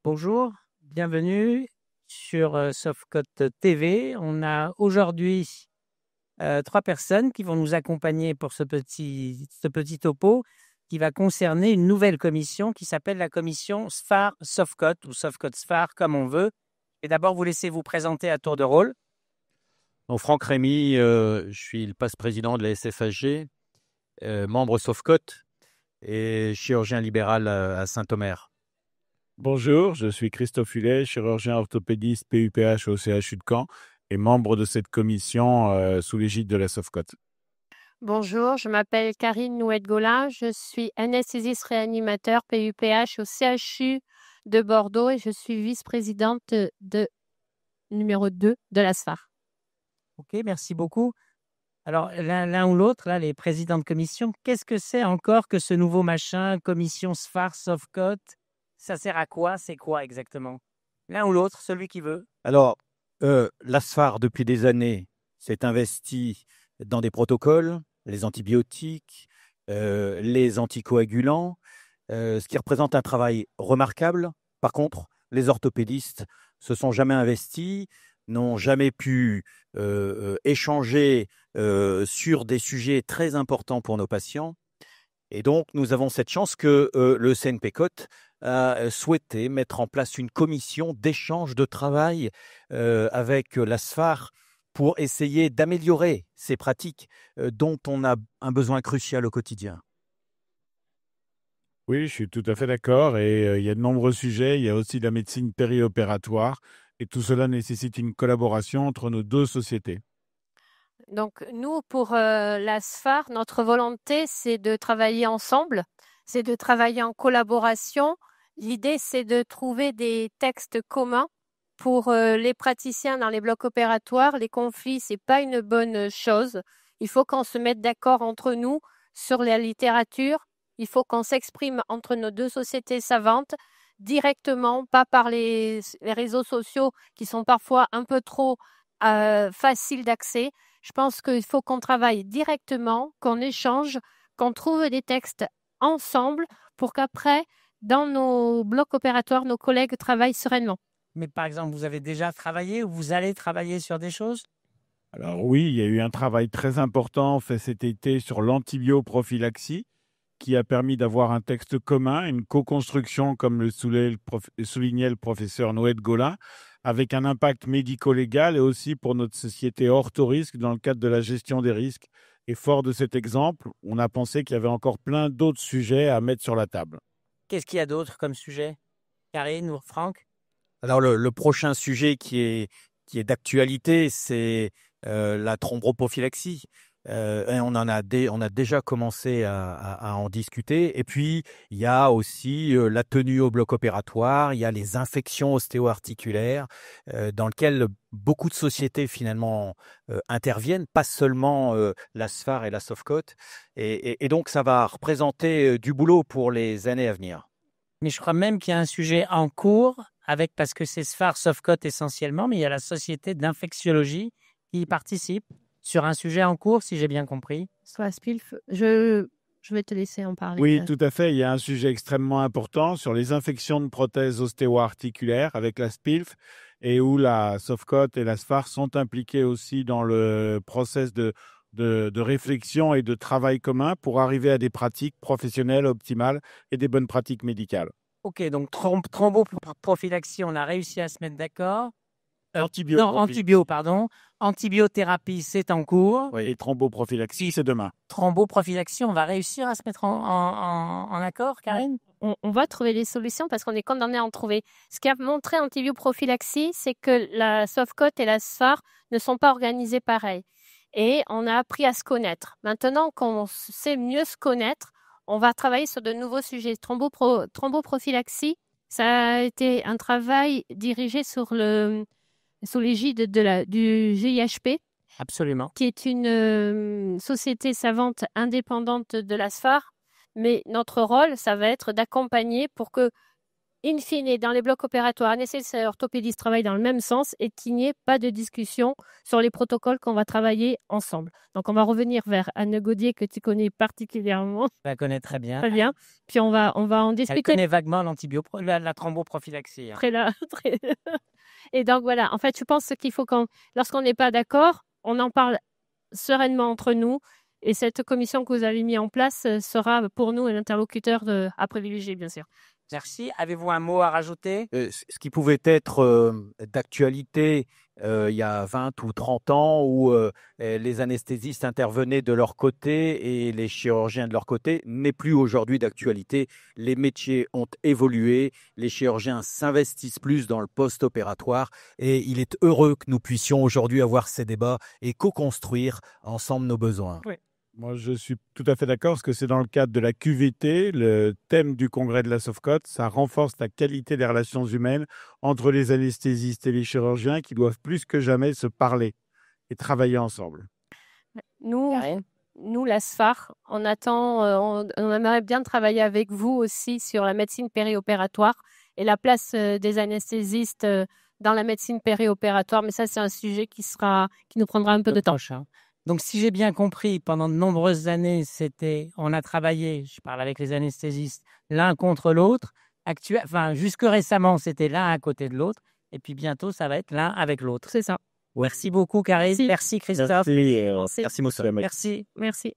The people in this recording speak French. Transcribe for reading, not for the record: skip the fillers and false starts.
Bonjour, bienvenue sur Softcode TV. On a aujourd'hui 3 personnes qui vont nous accompagner pour ce petit topo qui va concerner une nouvelle commission qui s'appelle la commission SFAR Softcode ou Softcode SFAR comme on veut. Et d'abord, vous laissez vous présenter à tour de rôle. Donc, Franck Rémy, je suis le passe-président de la SFHG, membre Softcote et chirurgien libéral à Saint-Omer. Bonjour, je suis Christophe Hullet, chirurgien orthopédiste PUPH au CHU de Caen et membre de cette commission sous l'égide de la Softcote. Bonjour, je m'appelle Karine Nouette-Gaulin, je suis anesthésiste réanimateur PUPH au CHU de Bordeaux et je suis vice-présidente numéro 2 de la SFAR. Ok, merci beaucoup. Alors, l'un ou l'autre, là, les présidents de commission, qu'est-ce que c'est encore que ce nouveau machin, commission SFAR Softcode? Ça sert à quoi? C'est quoi exactement? L'un ou l'autre, celui qui veut. Alors, l'ASFAR, depuis des années, s'est investi dans des protocoles, les antibiotiques, les anticoagulants, ce qui représente un travail remarquable. Par contre, les orthopédistes se sont jamais investis, n'ont jamais pu échanger sur des sujets très importants pour nos patients. Et donc, nous avons cette chance que le CNPCOT a souhaité mettre en place une commission d'échange de travail avec la SFAR pour essayer d'améliorer ces pratiques dont on a un besoin crucial au quotidien. Oui, je suis tout à fait d'accord et il y a de nombreux sujets. Il y a aussi la médecine périopératoire et tout cela nécessite une collaboration entre nos deux sociétés. Donc nous, pour la SFAR, notre volonté, c'est de travailler ensemble, c'est de travailler en collaboration. L'idée, c'est de trouver des textes communs pour les praticiens dans les blocs opératoires. Les conflits, c'est pas une bonne chose. Il faut qu'on se mette d'accord entre nous sur la littérature. Il faut qu'on s'exprime entre nos deux sociétés savantes directement, pas par les réseaux sociaux qui sont parfois un peu trop faciles d'accès. Je pense qu'il faut qu'on travaille directement, qu'on échange, qu'on trouve des textes ensemble pour qu'après, dans nos blocs opératoires, nos collègues travaillent sereinement. Mais par exemple, vous avez déjà travaillé ou vous allez travailler sur des choses? Alors oui, il y a eu un travail très important fait cet été sur l'antibioprophylaxie qui a permis d'avoir un texte commun, une co-construction, comme le soulignait le professeur Nouette-Gaulin, avec un impact médico-légal et aussi pour notre société ortho-risque dans le cadre de la gestion des risques. Et fort de cet exemple, on a pensé qu'il y avait encore plein d'autres sujets à mettre sur la table. Qu'est-ce qu'il y a d'autre comme sujet? Karine ou Franck? Alors, le prochain sujet qui est d'actualité, c'est la thromboprophylaxie. Et on a déjà commencé à en discuter. Et puis, il y a aussi la tenue au bloc opératoire, il y a les infections ostéo-articulaires, dans lesquelles beaucoup de sociétés finalement interviennent, pas seulement la SFAR et la Softcote. Et donc, ça va représenter du boulot pour les années à venir. Mais je crois même qu'il y a un sujet en cours parce que c'est SFAR Softcode essentiellement, mais il y a la société d'infectiologie qui y participe sur un sujet en cours, si j'ai bien compris. Soit SPILF, je vais te laisser en parler. Oui, tout à fait. Il y a un sujet extrêmement important sur les infections de prothèses ostéo-articulaires avec la SPILF et où la Softcote et la SFAR sont impliquées aussi dans le process de réflexion et de travail commun pour arriver à des pratiques professionnelles optimales et des bonnes pratiques médicales. Ok, donc thromboprophylaxie, on a réussi à se mettre d'accord. Antibiothérapie, c'est en cours. Oui, et thromboprophylaxie, c'est demain. Thromboprophylaxie, on va réussir à se mettre en accord, Karine? On va trouver des solutions parce qu'on est condamné à en trouver. Ce qui a montré antibioprophylaxie, c'est que la Softcote et la SFAR ne sont pas organisées pareil. Et on a appris à se connaître. Maintenant qu'on sait mieux se connaître, on va travailler sur de nouveaux sujets. Thromboprophylaxie, ça a été un travail dirigé sous l'égide du GIHP. Absolument. Qui est une société savante indépendante de la SFAR. Mais notre rôle, ça va être d'accompagner pour que in fine, dans les blocs opératoires, anesthésistes et orthopédistes travaillent dans le même sens et qu'il n'y ait pas de discussion sur les protocoles qu'on va travailler ensemble. Donc, on va revenir vers Anne Gaudier, que tu connais particulièrement. Je la connais très bien. Très bien. Puis, on va en Elle discuter. connaît vaguement la thromboprophylaxie. Très là, Et donc, voilà. En fait, je pense qu'il faut lorsqu'on n'est pas d'accord, on en parle sereinement entre nous. Et cette commission que vous avez mise en place sera pour nous un interlocuteur à privilégier, bien sûr. Merci. Avez-vous un mot à rajouter? Ce qui pouvait être d'actualité il y a 20 ou 30 ans où les anesthésistes intervenaient de leur côté et les chirurgiens de leur côté n'est plus aujourd'hui d'actualité. Les métiers ont évolué, les chirurgiens s'investissent plus dans le post-opératoire et il est heureux que nous puissions aujourd'hui avoir ces débats et co-construire ensemble nos besoins. Oui. Moi, je suis tout à fait d'accord parce que c'est dans le cadre de la QVT, le thème du congrès de la SOFCOT. Ça renforce la qualité des relations humaines entre les anesthésistes et les chirurgiens qui doivent plus que jamais se parler et travailler ensemble. Nous, la SFAR, on aimerait bien travailler avec vous aussi sur la médecine périopératoire et la place des anesthésistes dans la médecine périopératoire. Mais ça, c'est un sujet qui nous prendra un peu de temps. Donc, si j'ai bien compris, pendant de nombreuses années, on a travaillé, je parle avec les anesthésistes, l'un contre l'autre. Jusque récemment, c'était l'un à côté de l'autre. Et puis bientôt, ça va être l'un avec l'autre. C'est ça. Merci beaucoup, Karine. Merci, Christophe. Merci Moussa. Merci. Merci.